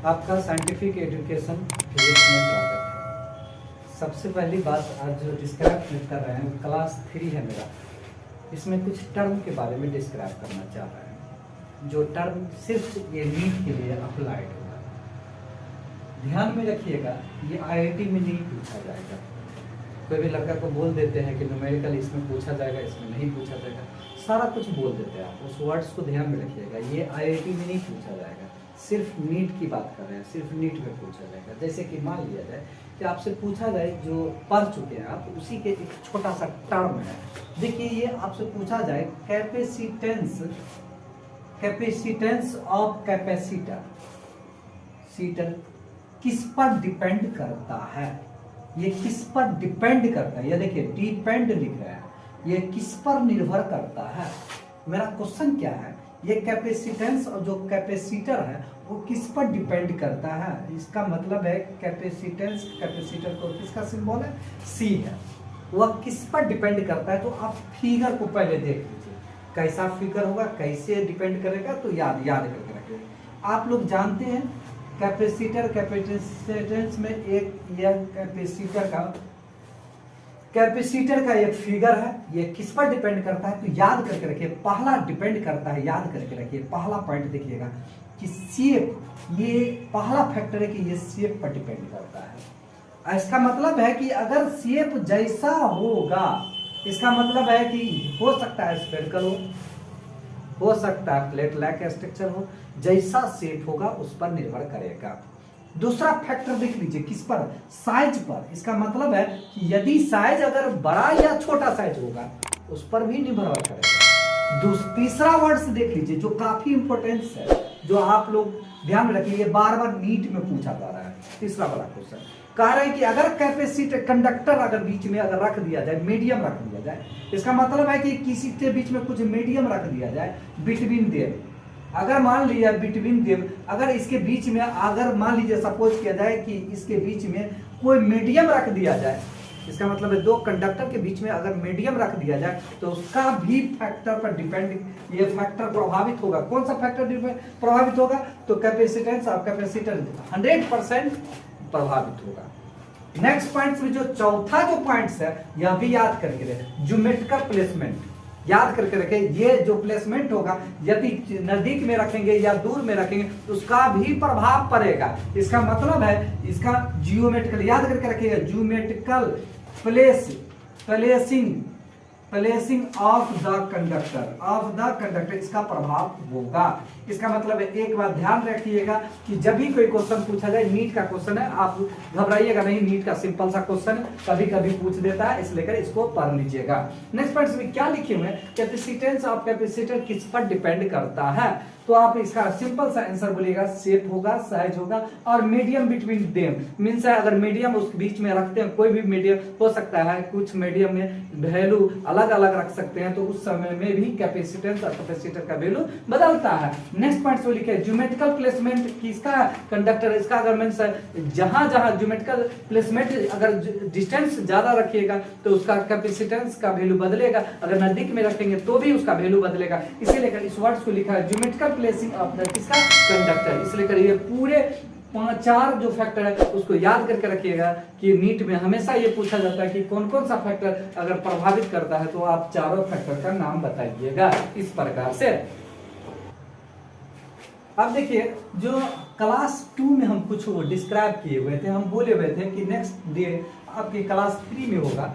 आपका scientific education physics में स्वागत है। सबसे पहली बात आज जो डिस्क्राइब कर रहे हैं क्लास 3 है मेरा। इसमें कुछ टर्म के बारे में डिस्क्राइब करना चाह रहे हैं, जो टर्म सिर्फ ये नीट के लिए अप्लाइड होगा। ध्यान में रखिएगा, ये आईआईटी में नहीं पूछा जाएगा। कोई भी लड़का को बोल देते हैं कि न्यूमेरिकल इसमें पूछा जाएगा, इसमें नहीं पूछा जाएगा, सारा कुछ बोल देते हैं। आप उस वर्ड्स को ध्यान में रखिएगा। ये आईआईटी में नहीं पूछा जाएगा, सिर्फ नीट की बात कर रहे हैं, सिर्फ नीट में पूछा जाएगा। जैसे कि मान लिया जाए कि आपसे पूछा जाए, जो पढ़ चुके हैं आप, उसी के एक छोटा सा टर्म है। देखिए, ये आपसे पूछा जाए कैपेसिटेंस ऑफ कैपेसिटर। सीटर किस पर डिपेंड करता है? ये किस पर डिपेंड करता है? ये देखिए डिपेंड लिख रहा है, ये किस पर निर्भर करता है? मेरा क्वेश्चन क्या है, ये कैपेसिटेंस और जो कैपेसिटर है वो किस पर डिपेंड करता है? इसका मतलब है कैपेसिटेंस, कैपेसिटर को किसका सिंबल है? सी है। वह किस पर डिपेंड करता है? तो आप फिगर को पहले देख लीजिए, कैसा फिगर होगा, कैसे डिपेंड करेगा, तो याद करके रखिए। आप लोग जानते हैं कैपेसिटर, कैपेसिटेंस में एक यह कैपेसिटर का एक फिगर है। ये किस पर डिपेंड करता है? तो याद करके रखिए, पहला डिपेंड करता है, याद करके रखिए। पहला पॉइंट देखिएगा कि शेप, ये पहला फैक्टर है कि ये शेप पर डिपेंड करता है। इसका मतलब है कि अगर शेप जैसा होगा, इसका मतलब है कि हो सकता है स्फेरिकल हो सकता है प्लेट लाइक स्ट्रक्चर हो, जैसा शेप होगा उस पर निर्भर करेगा। दूसरा फैक्टर देख लीजिए, किस पर? साइज पर। इसका मतलब है कि यदि साइज अगर बड़ा या छोटा साइज होगा उस पर भी निर्भर करेगा। तीसरा वर्ड देख लीजिए, जो काफी इंपॉर्टेंस है, जो आप लोग ध्यान में रखिए, बार बार नीट में पूछा जा रहा है। तीसरा बड़ा क्वेश्चन कह रहे हैं कि अगर कैपेसिटर, कंडक्टर अगर बीच में अगर रख दिया जाए, मीडियम रख दिया जाए, इसका मतलब है कि किसी के बीच में कुछ मीडियम रख दिया जाए, बिटवीन देम। अगर मान लिया बिटवीन देम, अगर इसके बीच में, अगर मान लीजिए सपोज किया जाए कि इसके बीच में कोई मीडियम रख दिया जाए, इसका मतलब है दो कंडक्टर के बीच में अगर मीडियम रख दिया जाए तो उसका भी फैक्टर पर डिपेंड, ये फैक्टर प्रभावित होगा। कौन सा फैक्टर प्रभावित होगा? तो कैपेसिटेंस और कैपेसिटर 100% प्रभावित होगा। नेक्स्ट पॉइंट में जो चौथा जो पॉइंट्स है, यह भी याद करके रखें, ज्योमेट्रिकल प्लेसमेंट याद करके रखें। ये जो प्लेसमेंट होगा, यदि नजदीक में रखेंगे या दूर में रखेंगे तो उसका भी प्रभाव पड़ेगा। इसका मतलब है, इसका जियोमेट्रिकल याद करके रखिएगा, geometrical placing of the conductor, इसका प्रभाव होगा। इसका मतलब है, एक बात ध्यान रखिएगा कि जब भी कोई क्वेश्चन पूछा जाए, नीट का क्वेश्चन है, आप घबराइएगा नहीं, नीट का सिंपल सा क्वेश्चन कभी कभी पूछ देता है, इसलिए कर इसको पढ़ लीजिएगा। नेक्स्ट पॉइंट में क्या लिखे हुए हैं, कैपेसिटेंस ऑफ कैपेसिटर किस पर डिपेंड करता है? तो आप इसका सिंपल सा आंसर बोलिएगा, शेप होगा, साइज होगा और मीडियम बिटवीन देम। मींस है अगर मीडियम उस बीच में रखते हैं, कोई भी मीडियम हो सकता है, कुछ मीडियम में वैल्यू अलग अलग रख सकते हैं, तो उस समय में भी कैपेसिटेंस और कैपेसिटर का वैल्यू बदलता है। नेक्स्ट पॉइंट को लिखे, ज्योमेट्रिकल प्लेसमेंट किसका? कंडक्टर। इसका अगर मींस है जहां जहां ज्योमेट्रिकल प्लेसमेंट, अगर डिस्टेंस ज्यादा रखिएगा तो उसका कैपेसिटेंस का वैल्यू बदलेगा, अगर नजदीक में रखेंगे तो भी उसका वैल्यू बदलेगा। इसीलिए इस वर्ड्स को लिखा है ज्योमेट्रिकल प्लेसिंग ऑफ द किसका? कंडक्टर। इसलिए करिए पूरे 5-4 जो फैक्टर है उसको याद करके रखिएगा कि नीट में हमेशा ये पूछा जाता है कि कौन कौन सा फैक्टर अगर प्रभावित करता है, तो आप चारों फैक्टर का नाम बताइएगा इस प्रकार से। अब देखिए, जो क्लास 2 में हम कुछ डिस्क्राइब किए हुए थे, हम बोले हुए थे कि नेक्स्ट डे आपकी क्लास 3 में होगा।